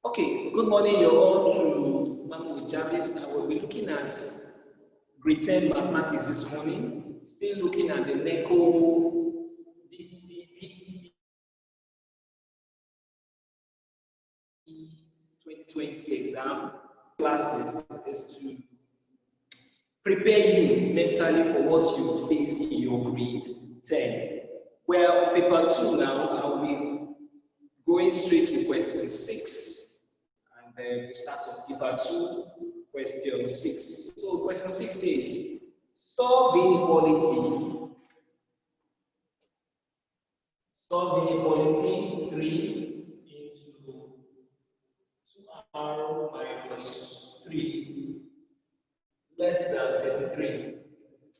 Okay, good morning. You're all to Mamu Javis. I will be looking at grade 10 mathematics this morning. Still looking at the NECO BECE 2020 exam. Classes is to prepare you mentally for what you face in your grade 10. Well, on paper 2 now, I'll be going straight to question 6. And then we start on paper 2, question 6. So question 6 says, solve the inequality. Solve the inequality 3 into 2r minus 3 less than 33.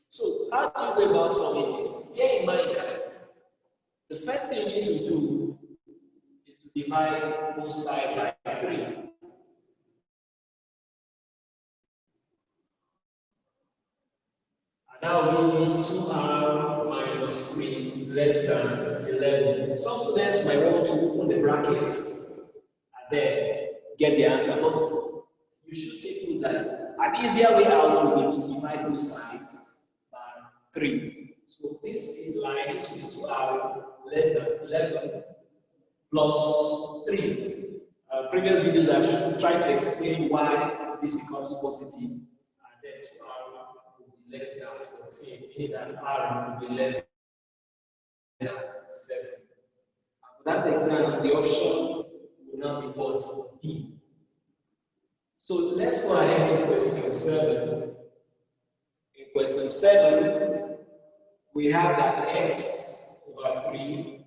So how do you go about solving this? Bear in mind, guys, the first thing you need to do is to divide both sides by 3. Now give me 2r minus 3 less than 11. Some students might want to open the brackets and then get the answer, but you should take note that an easier way out will be to divide both sides by 3. So this in line is to 2r less than 11 plus 3. Previous videos I've tried to explain why this becomes positive, and then 2r will be less than 14, meaning that r will be less than 7. And for that exam, the option will now be what? B. So let's go ahead to question 7. In question 7, we have that x over 3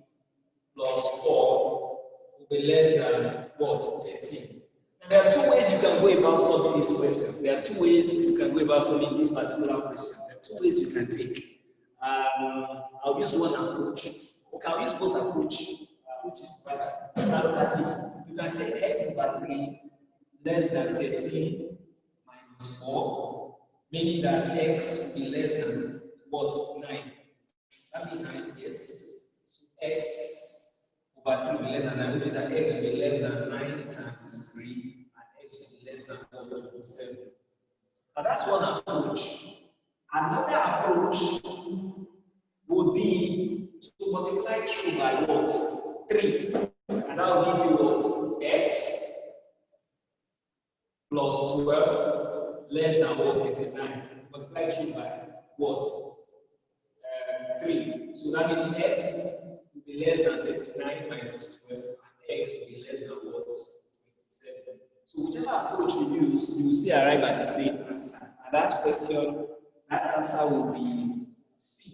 plus 4 will be less than what? 13. And there are two ways you can go about solving this question. There are two ways you can go about solving this particular question. There are two ways you can take. I'll use one approach. Okay, I'll use both approaches. Which is better. Now look at it. You can say x over 3 less than 13 minus 4, meaning that x will be less than what? 9. That means 9, yes. So x over 3 will be less than 9, which means that x will be less than 9 times 3, and x will be less than 27. Now that's one approach. Another approach would be to multiply through by what? 3. And that will give you what? X plus 12 less than what? 39. Multiply through by what? 3. So that means x will be less than 39 minus 12, and x will be less than what? 27. So whichever approach you use, you will still arrive at the same answer. And that question, that answer will be C.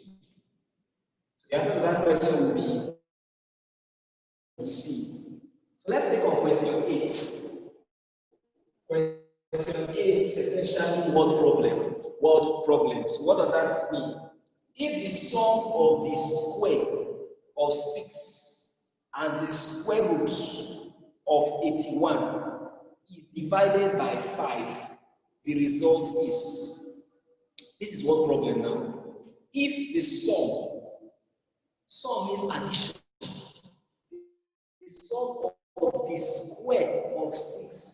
So the answer to that question will be C. So let's take on question 8. Question 8 is essentially word problem. Word problems. What does that mean? If the sum of the square of 6 and the square root of 81 is divided by 5, the result is, this is word problem now. If the sum is addition, the sum of the square of 6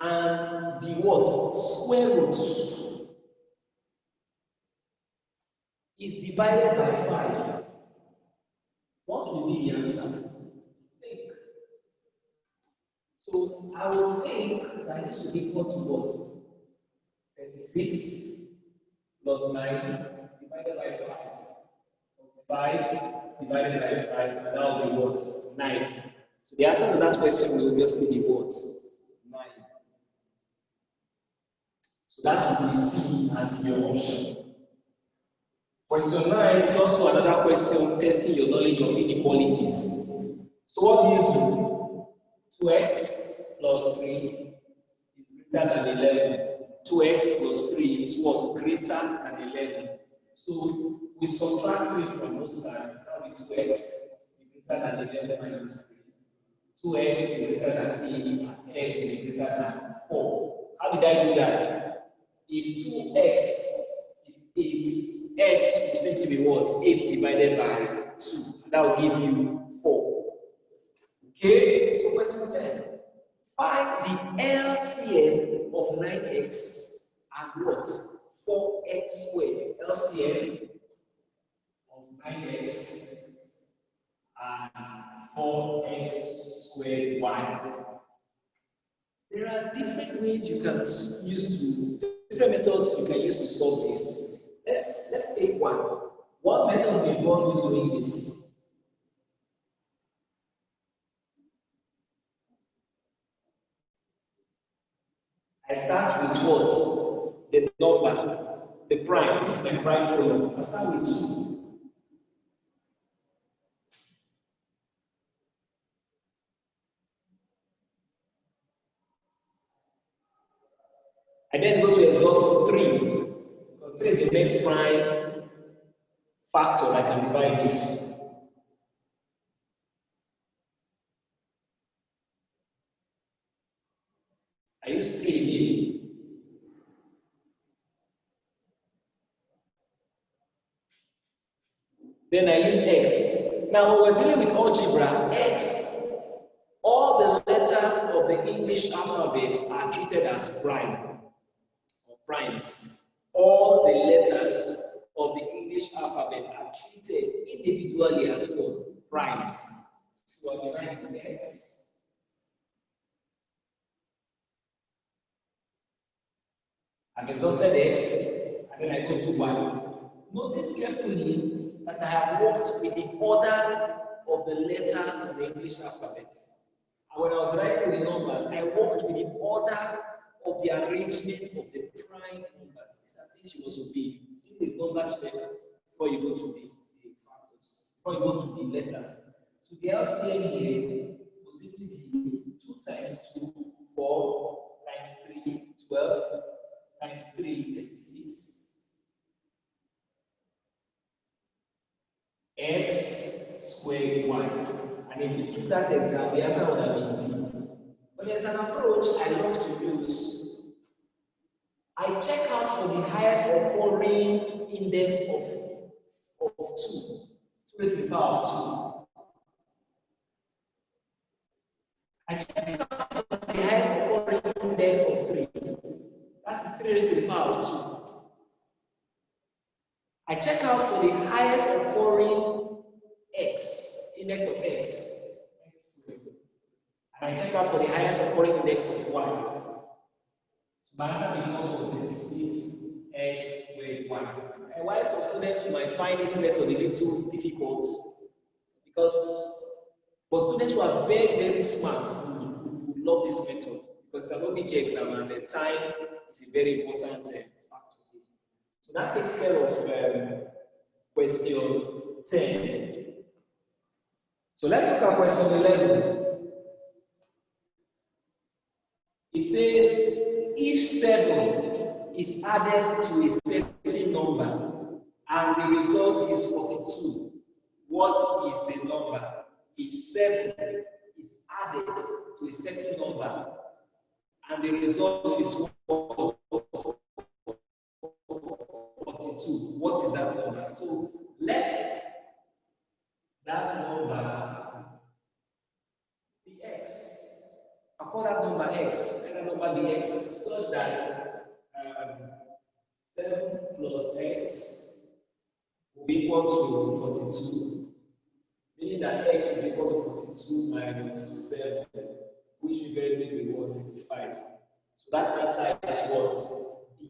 and the what? Square root is divided by 5. What will be the answer? Think. So I will think that this is equal to what? 36 plus 9 divided by 5. 5 divided by 5, and that will be what? 9. So the answer to that question will obviously be what? 9. So that will be C as your option. Question 9 is also another question testing your knowledge of inequalities. So what do you do? 2x plus 3 is greater than 11. 2x plus 3 is what? Greater than 11. So we subtract 3 from both sides. That will be 2x is greater than 11 minus 3. 2x is greater than 8 and x will be greater than 4. How did I do that? If 2x is 8, x will simply be what? 8 divided by 2. That will give you 4. Okay, so question 10. Find the LCM of 9x and what? 4x squared. LCM of 9x and 4x squared y. There are different ways you can different methods you can use to solve this. Let's take one. One method will involve you doing this. I start with what? The number, the prime. This is my prime column. I start with 2. I then go to exhaust 3. Because 3 is the next prime factor I can divide this. I use 3 again. Then I use x. Now when we're dealing with algebra, x, all the letters of the English alphabet are treated as prime or primes. All the letters of the English alphabet are treated individually as what? Primes. So I divide with x. I've exhausted x, and then I go to y. Notice carefully that I have worked with the order of the letters in the English alphabet. And when I was writing the numbers, I worked with the order of the arrangement of the prime numbers. These are things you must obey. Deal with numbers first before you go to the factors, before you go to the letters. So the LCM here will simply be 2 times 2, 4, times 3, 12, times 3, 36. X squared y. And if you took that exam, the answer would have been T. But there's an approach I love to use. I check out for the highest occurring index of 2. 2 is the power of 2. I check out for the highest occurring index of 3. That's 3 raised to the power of 2. I check out for the highest occurring x, index of x squared. And I check out for the highest occurring index of y. So my answer becomes 36 x squared y. And why some students might find this method a little difficult? Because for students who are very, very smart, who love this method, because it's an OBJ exam and the time is a very important factor. So that takes care of question 10. So let's look at question 11. It says, if 7 is added to a certain number and the result is 42, what is the number? If 7 is added to a certain number and the result is 42, what is that number? So let that number be x. I call that number x, let that number be x, such that 7 plus x will be equal to 42. Meaning that x is equal to 42 minus 7, which will very be 135. So that answer is what? B.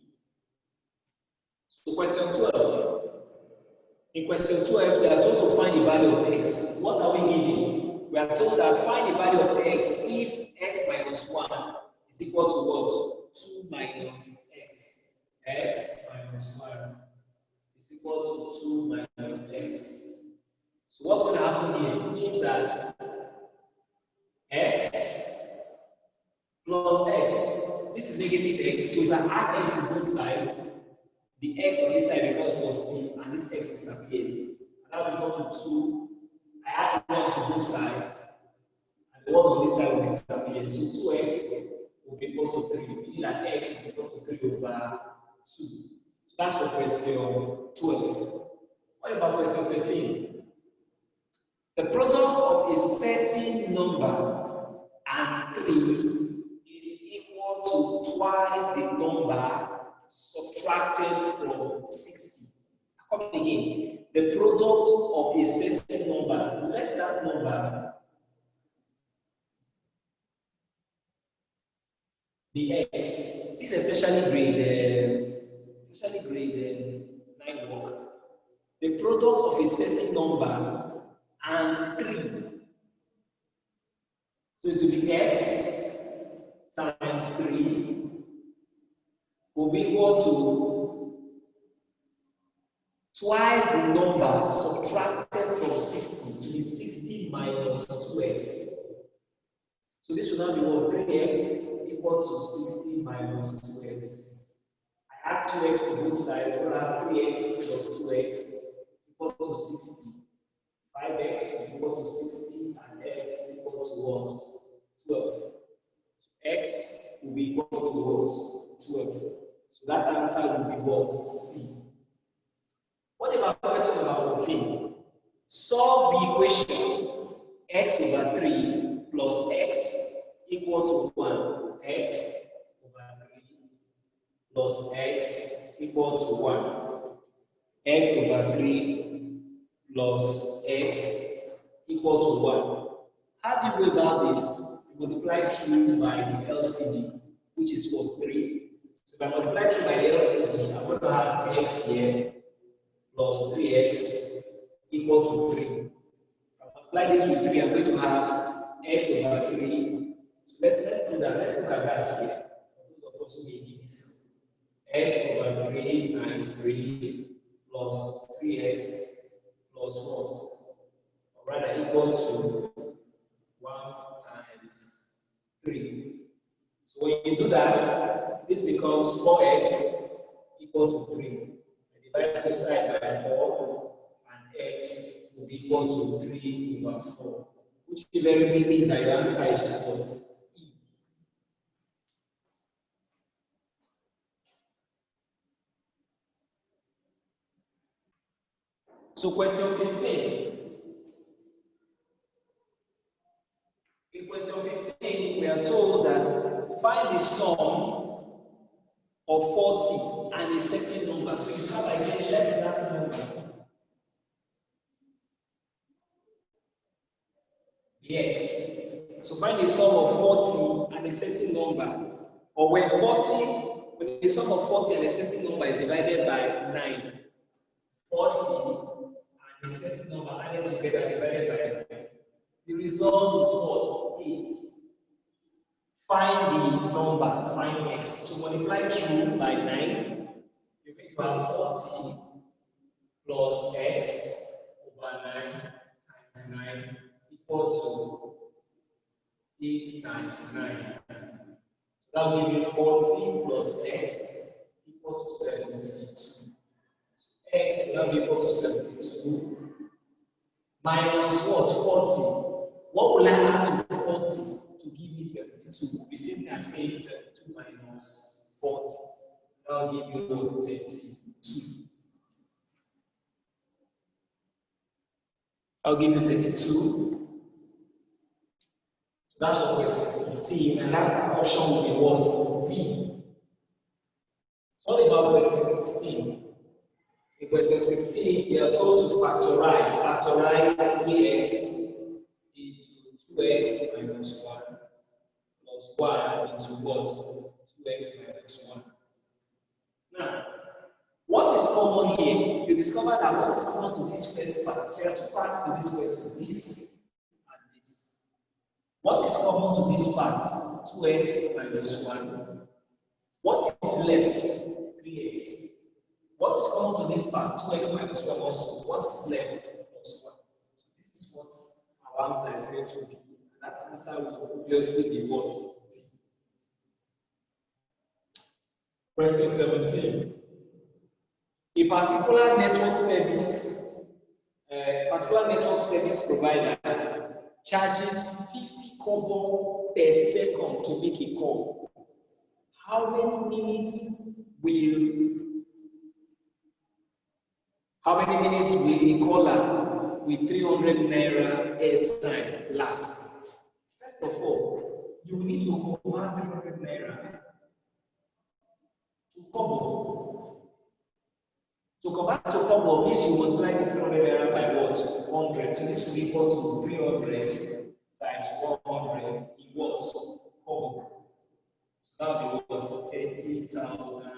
So question 12. In question 12, we are told to find the value of x. What are we given? We are told that find the value of x if x minus 1 is equal to what? 2 minus x. X minus 1 is equal to 2 minus x. So what's going to happen here? It means that x plus x, this is negative x, so if I add x to both sides, the x on this side becomes plus b, and this x disappears. And that will go to 2. I add 1 to both sides, and the 1 on this side will disappear. So 2x will be equal to 3, meaning that x will be equal to 3 over 2. So that's for question 12. What about question 13? The product of a certain number and 3 is equal to twice the number subtracted from 60. Come again. The product of a certain number, let that number be x. This is essentially grade 9 work. The product of a certain number and 3. So it will be x times 3 will be equal to twice the number subtracted from 60, to be 60 minus 2x. So this will now be what? 3x equal to 60 minus 2x. I add 2x to both sides, I will have 3x plus 2x equal to 60. 5x equal to 60 and x equal to what? 12. So x will be equal to what? 12. So that answer will be what? C. What about question number 14? Solve the equation x over 3 plus x equal to 1. X over 3 plus x equal to 1. X over 3 plus x equal to 1. How do you go about this? You multiply through by the LCD, which is for 3. So if I multiply through by the LCD, I'm going to have x here plus 3x equal to 3. If I multiply this with 3, I'm going to have x over 3. So let's do that. Let's look at that here. Those of us who may need x over 3 times 3 plus 3x plus what? Or rather equal to 1 times 3. So when you do that, this becomes 4x equal to 3. Divide both sides by 4, and x will be equal to 3 over 4, which invariably means that your answer is what? E. So question 15. In question 15, we are told that find the sum of 40 and a certain number. So you start by saying let that number be x. So find the sum of 40 and a certain number. Or when the sum of 40 and a certain number is divided by 9, 40 and a certain number added together divided by 9. The result is what? 8. Find the number, find x. So multiply through by 9. You're going to have 40 plus x over 9 times 9 equal to 8 times 9. So that will give you 40 plus x equal to 72. So x will now be equal to 72 minus what? 40. What will I add to 40 to give me 72? We see that saying 72 minus 40. That will give you 32. I'll give you 32. So that's for question 15, and that option will be what? D. So what about question 16? In question 16, we are told to factorize 3x into 2x minus 1 plus 1 into what? 2x minus 1. Now, what is common here? You discover that what is common to this first part? There are two parts to this question, this and this. What is common to this part? 2x minus 1. What is left? 3x. What is common to this part? 2x minus 1 also. What is left? Plus 1. So this is what our answer is going to be. And that answer will obviously be what? D. Question 17. A particular network service provider charges 50 kobo per second to make a call. How many minutes will a caller with 300 naira airtime last? First of all, you need to convert 300 naira to kobo. To convert to kobo, this you multiply this 300 naira by what? 100. So this will be equal to 300 times 100 in what? Kobo. So that will be what? 30,000.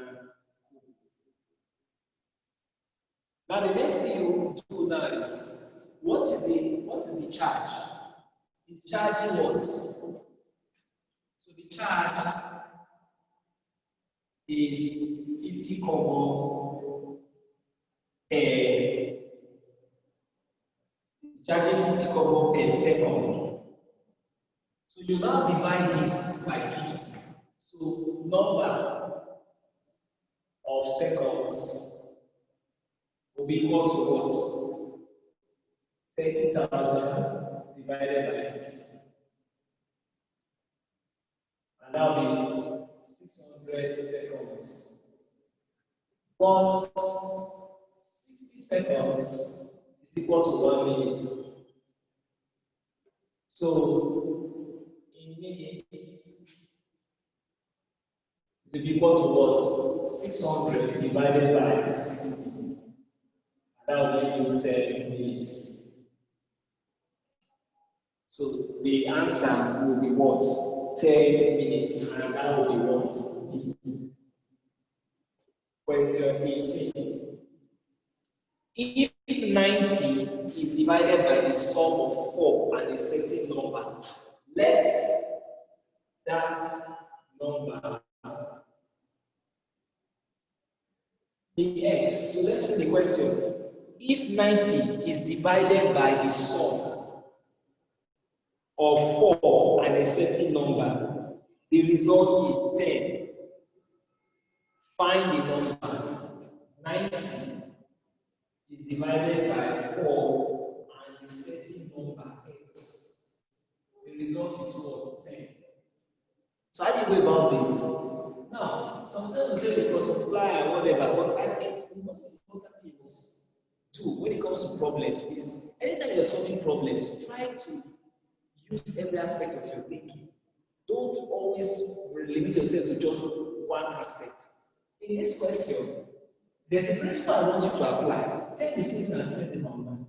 Now the next thing you do now is what is the charge? It's charging what? So the charge is 50 kobo per. It's charging 50 kobo per second. So you now divide this by 50. So number of seconds will be equal to what? 30,000 divided by 50. And that will be 600 seconds. But 60 seconds is equal to 1 minute. So in minutes, it will be equal to what? 600 divided by 60. That will give you 10 minutes. So the answer will be what? 10 minutes, and that will be what? Question 18. If 90 is divided by the sum of 4 and a certain number, let that number be x. So let's read the question. If 90 is divided by the sum of 4 and a certain number, the result is 10. Find the number. 90 is divided by 4 and a certain number x. The result is what? 10. So how do you go about this? Now, sometimes we say because of multiply or whatever, but I think the most important thing is when it comes to problems is anytime you're solving problems, try to use every aspect of your thinking. Don't always limit yourself to just one aspect. In this question, there's a principle I want you to apply. 10 is same as 10 the number.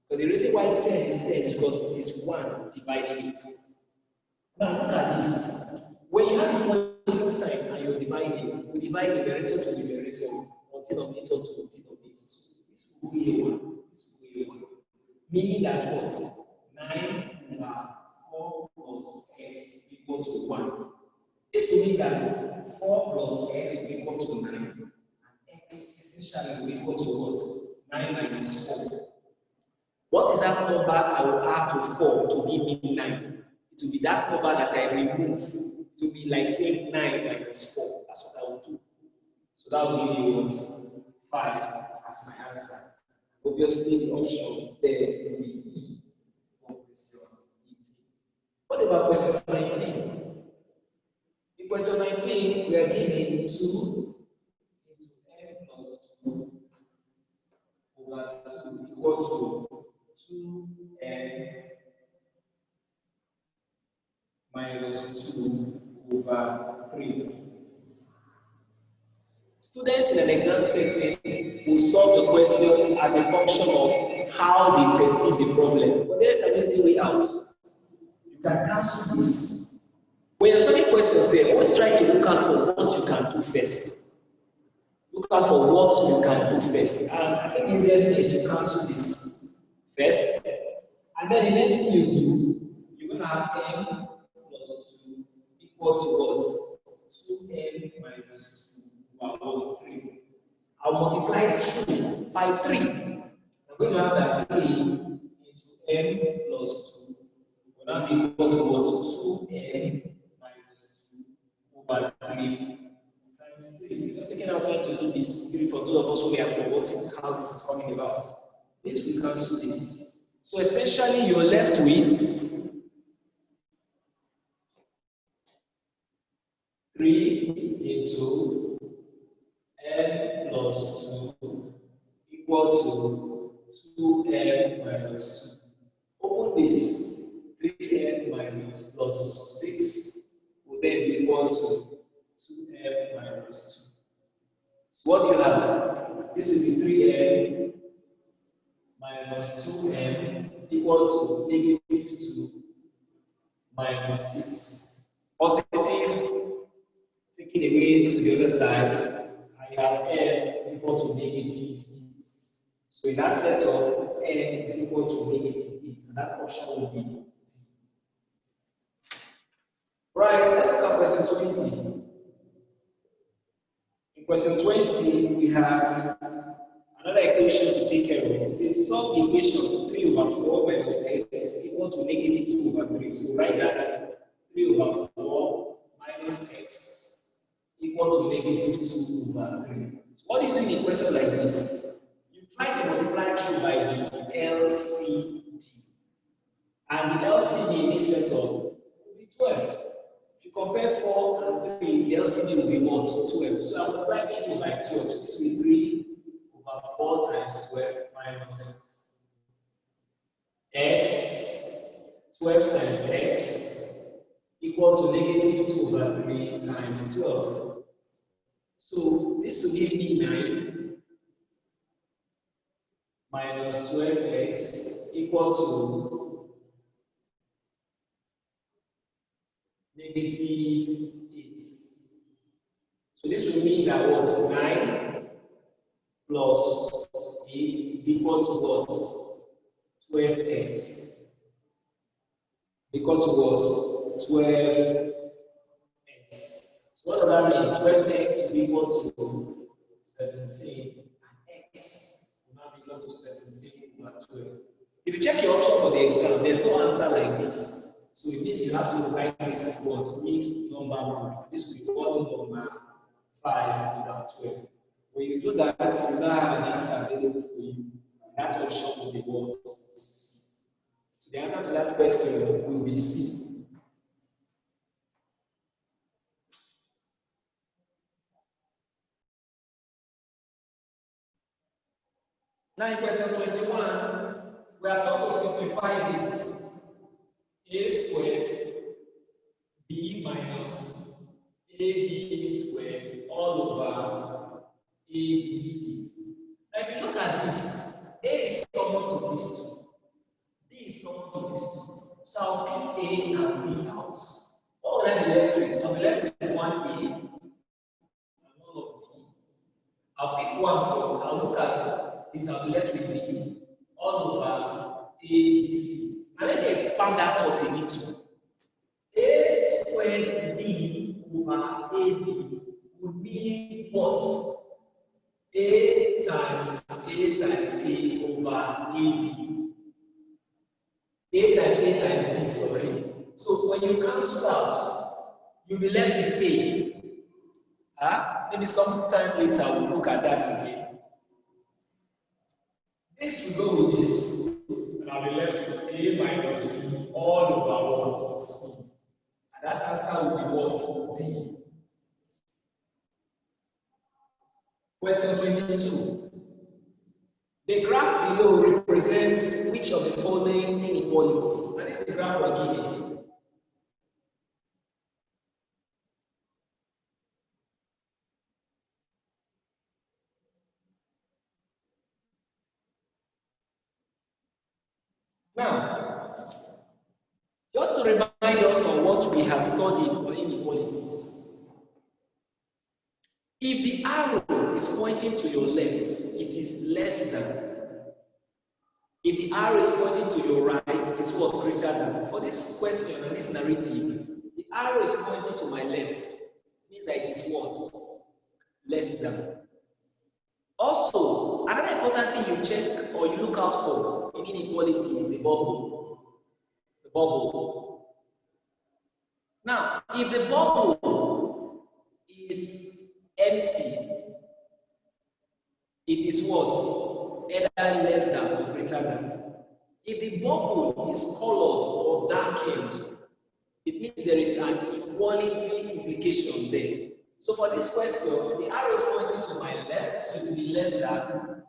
So the reason why 10 is 10 is because it is 1 dividing it. Now look at this. When you have equality sign and you're dividing, we divide numerator to numerator, or denominator to denominator. This will be 1. This will be 1. Meaning that what? 9 over 4 plus x equal to 1. This will mean that 4 plus x will equal to 9. And x essentially will equal to what? 9 minus 4. What is that number I will add to 4 to give me 9? It will be that number that I remove to be like say 9 minus 4. That's what I will do. So that will give you what? 5 as my answer. Obviously, the option there will be E for question 18. What about question 19? In question 19, we are given 2 into n plus 2 over 2 equal to 2n minus 2 over 3. Students in an exam setting will solve the questions as a function of how they perceive the problem. But there is an easy way out. You can cancel this. When you're solving questions, always try to look out for what you can do first. Look out for what you can do first. And I think the easiest thing is to cancel this first. And then the next thing you do, you're going to have m plus 2 equal to what? 2n minus 2 over 3. I'll multiply 2 by 3. I'm going to have that 3 into n plus 2 will now be equal to what? 2n minus 2 over 3 times 3. Just taking our time to do this, maybe for those of us who have forgotten how this is coming about. This will cancel this. So essentially, you're left with 3 into n plus 2 equal to 2m minus 2. Open this, 3m minus plus 6 will then be equal to 2m minus 2. So what do you have? This will be 3m minus 2m equal to negative 2 minus 6. Positive, taking away to the other side, I have m equal to negative 8. So in that setup, m is equal to negative 8, and that option will be D. Right, let's look at question 20. In question 20, we have another equation to take care of. It says solve the equation 3 over 4 minus x equal to negative 2 over 3. So write that 3 over 4 minus x equal to negative 2 over 3. So what do you do in a question like this? You try to multiply through by the LCD. And the LCD in this setup will be 12. If you compare 4 and 3, the LCD will be what? 12. So I will multiply through by 12. So this will be 3 over 4 times 12 minus x. 12 times x equal to negative 2 over 3 times 12. So this will give me 9 minus 12x equal to negative 8. So this will mean that what? 9 plus 8 equal to what? 12x. Equal to what? 12x. So what does that mean? 12x will be equal to 17. And x will now be equal to 17 over 12. If you check your option for the exam, there's no answer like this. So it means you have to write this what? Mixed number one. This will be one number 5 over 12. When you do that, you will not have an answer available for you. That option will be what? C. So the answer to that question will be C. Now in question 21, we are told to simplify this. A squared b minus ab squared all over abc. Now if you look at this, a is common to these two, b is common to these two. So I'll pick a and b out. What will I be left with? I'll be left with 1a and 1 of b. I'll pick 1 for, I'll look at this, I'll be left with b all over abc. And let me expand that thought a little. A squared b over ab would be what? A times a over ab. A times b, sorry. So when you cancel out, you'll be left with a. Maybe sometime later we'll look at that again. This will go with this. And I'll be left with a minus b all over what? C. And that answer will be what? D. Question 22. The graph below represents which of the following inequalities? And this is the graph we're given. Now, just to remind us on what we have studied on inequalities. If the arrow is pointing to your left, it is less than. If the arrow is pointing to your right, it is what? Greater than. For this question and this narrative, the arrow is pointing to my left, means that it is what? Less than. Also, another important thing you check or you look out for in inequality is the bubble. The bubble. Now, if the bubble is empty, it is what? Either less than or greater than. If the bubble is colored or darkened, it means there is an equality implication there. So for this question, the arrow is pointing to my left, so it will be less than.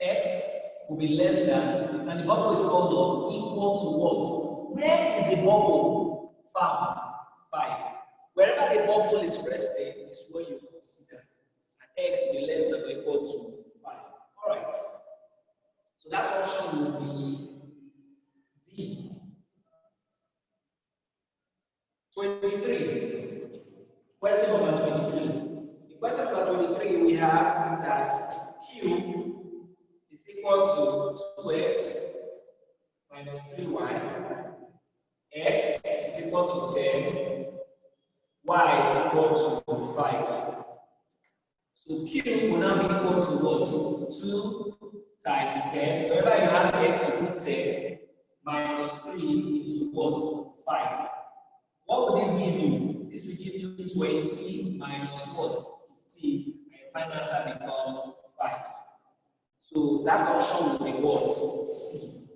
x will be less than, and the bubble is called up, equal to what? Where is the bubble found? 5. Wherever the bubble is resting is where you consider, and x will be less than or equal to 5. All right. So that option will be D. 23. Question number 23. In question number 23, we have that Q is equal to 2x minus 3y, x is equal to 10, y is equal to 5. So Q will now be equal to what? 2 times 10. Wherever you have x, you put 10 minus 3 into what? 5. What will this give you? This will give you 20 minus what? 15. And your final answer becomes 5. So that option will be what? C.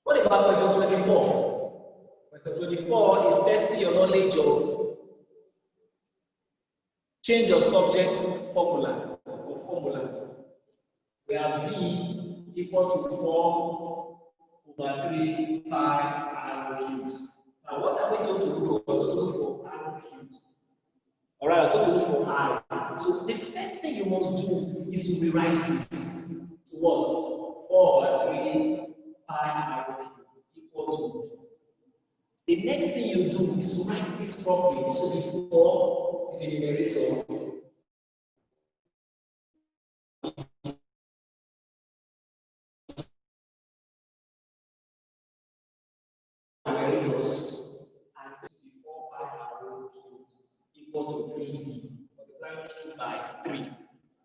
What about question 24? Question 24 is testing your knowledge of change of subject formula or formula. We have V equal to 4 over 3 pi r cubed. Now, what are we told to do for? We're told to look for r cubed. All right, we're told to look for r. So the first thing you must do is to rewrite this to what? 4 over 3 pi r cubed equal to. The next thing you do is to write this properly. So before is in the numerator. Numerators and before pi r cubed equal to 3v. Multiplying 2 by 3.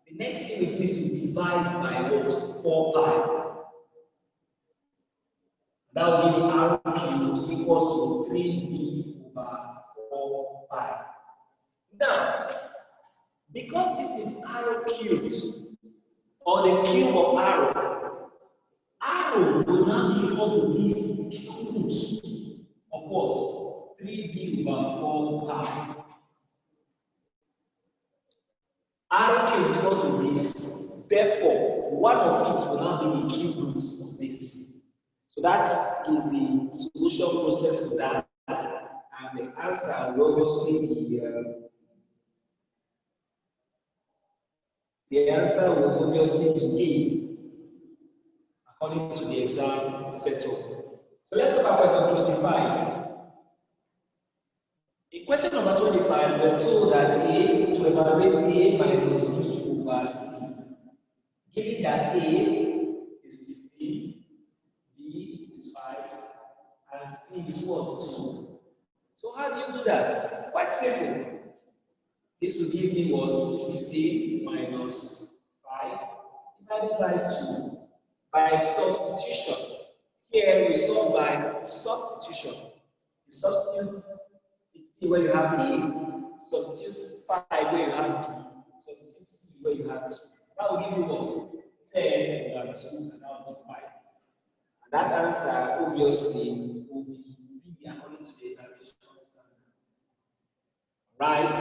The next thing we do is to divide by what? 4 pi. That will give r cubed equal to 3v over 4 pi. Now, because this is r cubed, or the cube of r will now be equal to this cube root of what? 3v over 4 pi. R cubed is equal to this, therefore, one of it will now be the cube root of this. So that is the solution process to that, and the answer will obviously be A, according to the exam setup. So let's look at question 25. In question number 25, we're told that A, to evaluate A minus B over C, given that A is 15, B is 5, and C is what? 2. So how do you do that? Quite simple. This will give me what? 15 minus 5 divided by 2 by substitution. Here we solve by substitution. You substitute 15 where you have A, substitute 5 where you have B, substitute C where you have 2. That will give you what? 10 over 2, and that will be 5. And that answer obviously will be B according to the examination standard. Right?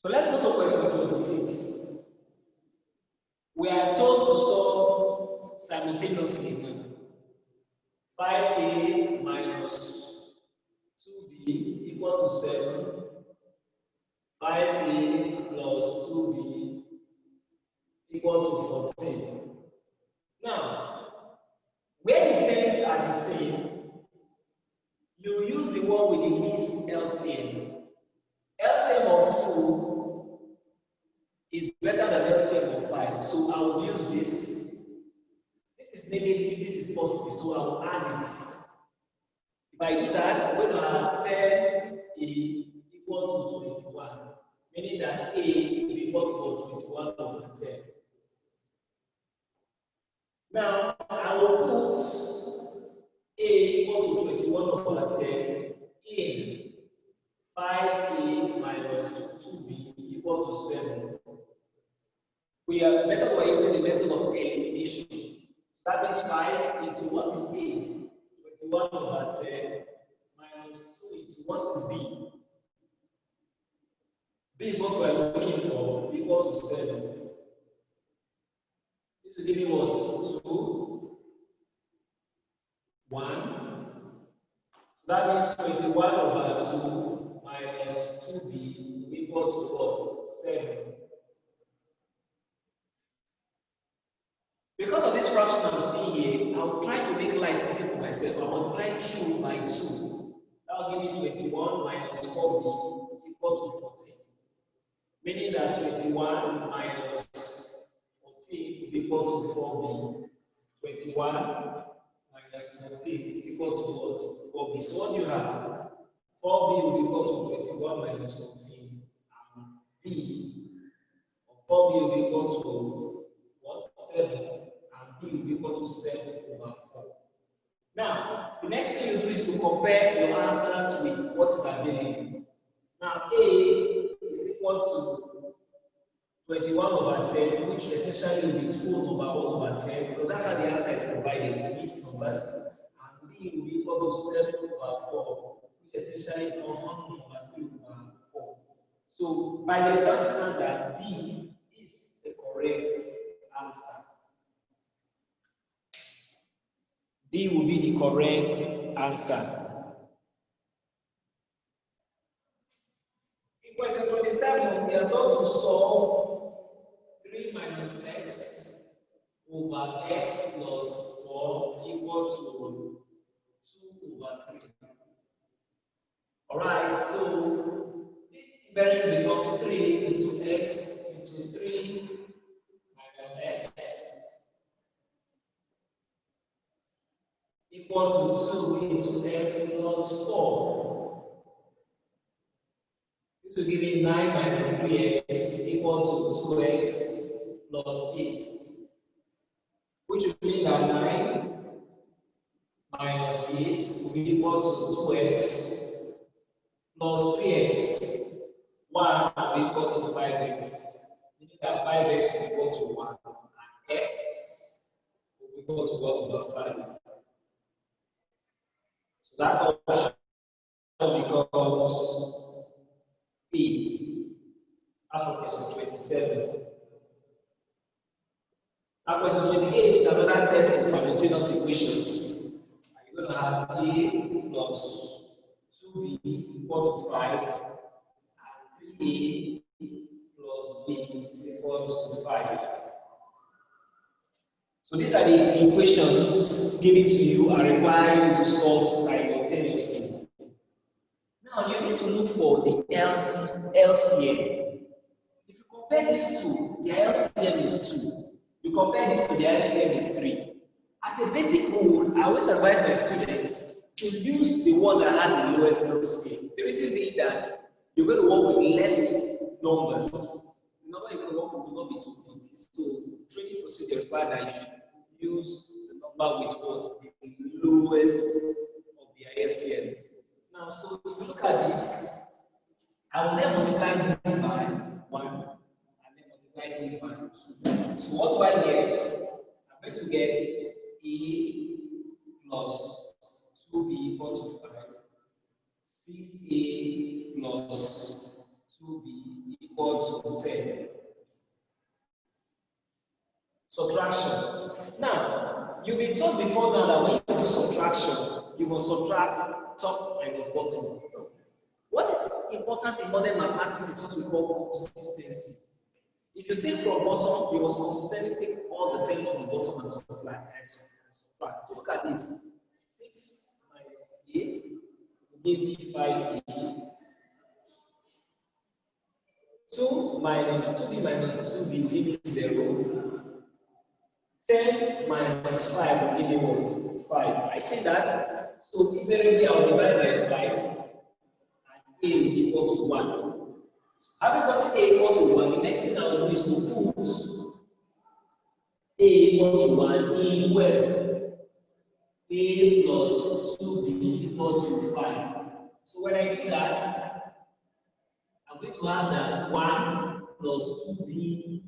So let's go to question 26. We are told to solve simultaneously. 5a minus 2b equal to 7. 5a plus 2b equal to 14. Now, where the terms are the same, you use the one with the least LCM. LCM of 2 is better than LCM of 5. So I will use this. This is negative, this is positive, so I will add it. If I do that, I'm going to have 10 equal to 21, meaning that A will be equal to 21 over 10. Now, I will put A equal to 21 over 10 in 5a minus 2b equal to 7. We are method we're using the method of elimination. So that means 5 into what is A? 21 over 10 minus 2 into what is B? is what we are looking for, equal to 7. This will give me what? 2, 1. So that means 21 over 2 minus 2b equal to what? 7. Because of this fraction I'm seeing here, I'll try to make life easy for myself. I'll multiply 2 by 2. That will give me 21 minus 4b equal to 14. Meaning that 21 minus 14 will be equal to 4b. 21 minus 14 is equal to what? 4b. So what do you have? 4b will be equal to 21 minus 14. And b, or 4b will be equal to what? 7. And b will be equal to 7 over 4. Now, the next thing you do is to compare your answers with what is available. Now, a is equal to 21 over 10, which essentially will be 2 over 1 over 10, because that's how the answer is provided, mixed numbers. And b will be equal to 7 over 4, which essentially becomes 1 over 3 over 4. So, by the exam standard, D is the correct answer. D will be the correct answer. In question 27, we are told to solve 3 minus x over x plus 4 equal to 2 over 3. Alright, so this invariant becomes 3 into x into 3 minus x equal to 2 into x plus 4. This will give me 9 minus 3x equal to 2x plus 8. Which will mean that 9 minus 8 will be equal to 2x plus 3x. 1 will be equal to 5x. Meaning that 5x will be equal to 1. And x will be equal to 1 over 5. So that option becomes B. As for question 27. Now question 28 is another test of simultaneous equations. You're going to have A plus 2B equal to 5 and 3A plus B is equal to 5. So these are the equations given to you and require you to solve simultaneously. Now you need to look for the LCM. If you compare these two, their LCM is 2. You compare this to their LCM is 3. As a basic rule, I always advise my students to use the one that has the lowest LCM. The reason being that you're going to work with less numbers. The number you're going to work with will not be too big. So training procedure requires that you should use the number with what? The lowest of the LCM. Now, so if you look at this, I will then multiply this by 1 and then multiply this by 2. So what do I get? I'm going to get A plus 2B equal to 5, 6A plus 2B equal to 10. Subtraction. Now, you've been taught before now that when you do subtraction, you must subtract top minus bottom. What is important in modern mathematics is what we call consistency. If you take from bottom, you must consistently take all the terms from the bottom and subtract. So look at this. 6 minus A will give me 5A. 2 minus 2B minus 2B will give me 0. 10 minus 5 will give me what? 5. I say that. So invariably I will divide by 5 and A will be equal to 1. Having gotten A equal to 1, the next thing I will do is to put A equal to 1 in where? A plus 2B equal to 5. So when I do that, I'm going to have that 1 plus 2B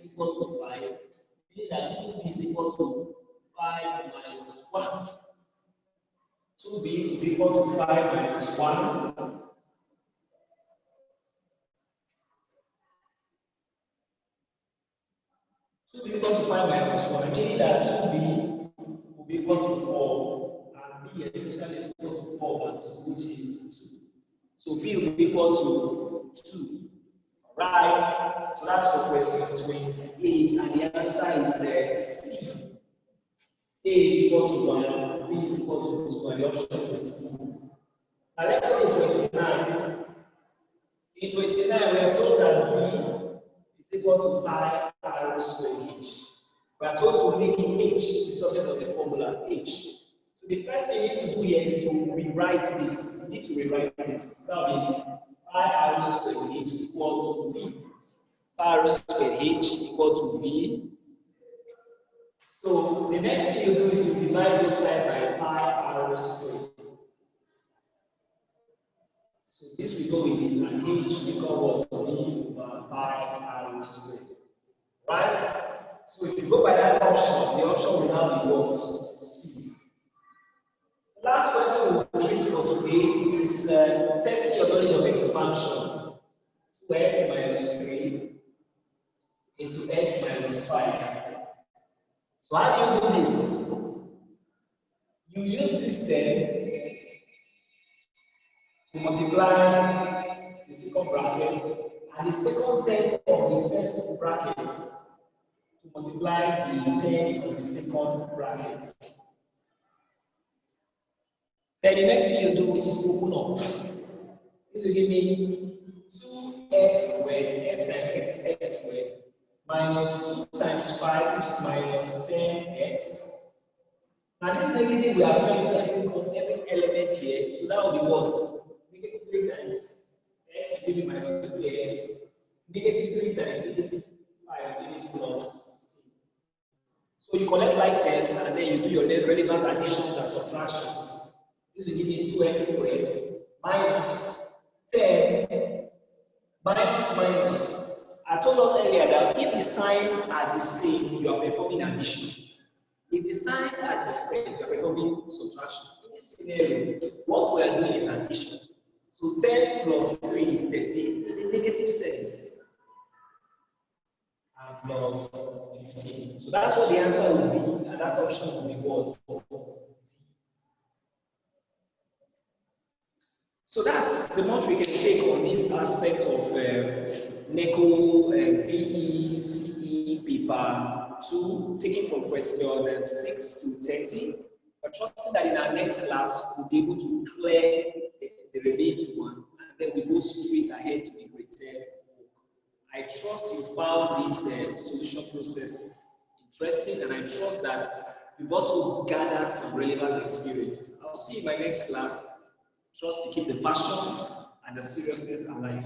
equal to 5. Meaning that 2B is equal to 5 minus 1. 2B is equal to 5 minus 1. 2b equal to 5 minus 1, meaning that 2b will be equal to 4, and b is essentially equal to 4 and 2, which is 2. So b will be equal to 2. Right? So that's for question 28, and the answer is C. A is equal to 1, B is equal to 2, and the option is C. Now let's go to 29. In 29, we are told that V is equal to pi r squared h. We are told to make h the subject of the formula h. So the first thing you need to do here is to rewrite this. You need to rewrite this. That will be pi r squared h equal to V. Pi r squared h equal to V. So the next thing you do is to divide both sides by pi r squared. So this we go with this, and h equal to V over pi r squared. Right? So if you go by that option, the option will now be what? C. The last question we will treat for today is testing your knowledge of expansion. 2x minus 3 into x minus 5. So how do you do this? You use this term to multiply the second bracket and the second term of the first bracket to multiply the terms of the second bracket. Then the next thing you do is open up. This will give me 2x squared, x times x squared, minus 2 times 5, which is minus 10x. Now this negative we are finding every element here, so that will be what? Negative 3 times x will give me minus 3x. Negative 3 times negative 5 will give me plus 15. So you collect like terms and then you do your relevant additions and subtractions. This will give me 2x squared minus 10 minus. I told us earlier that if the signs are the same, you are performing addition. If the signs are different, you are performing subtraction. In this scenario, what we are doing is addition. So 10 plus 3 is 13 in the negative sense. And plus 15. So that's what the answer will be, and that option will be what? So that's the much we can take on this aspect of NECO BE CE paper 2, taking from question 6 to 30. But trusting that in our next class we'll be able to clear the remaining one, and then we go straight ahead to the grade 10 work. I trust you found this solution process interesting, and I trust that you've also gathered some relevant experience. I'll see you in my next class. Trust you keep the passion and the seriousness alive.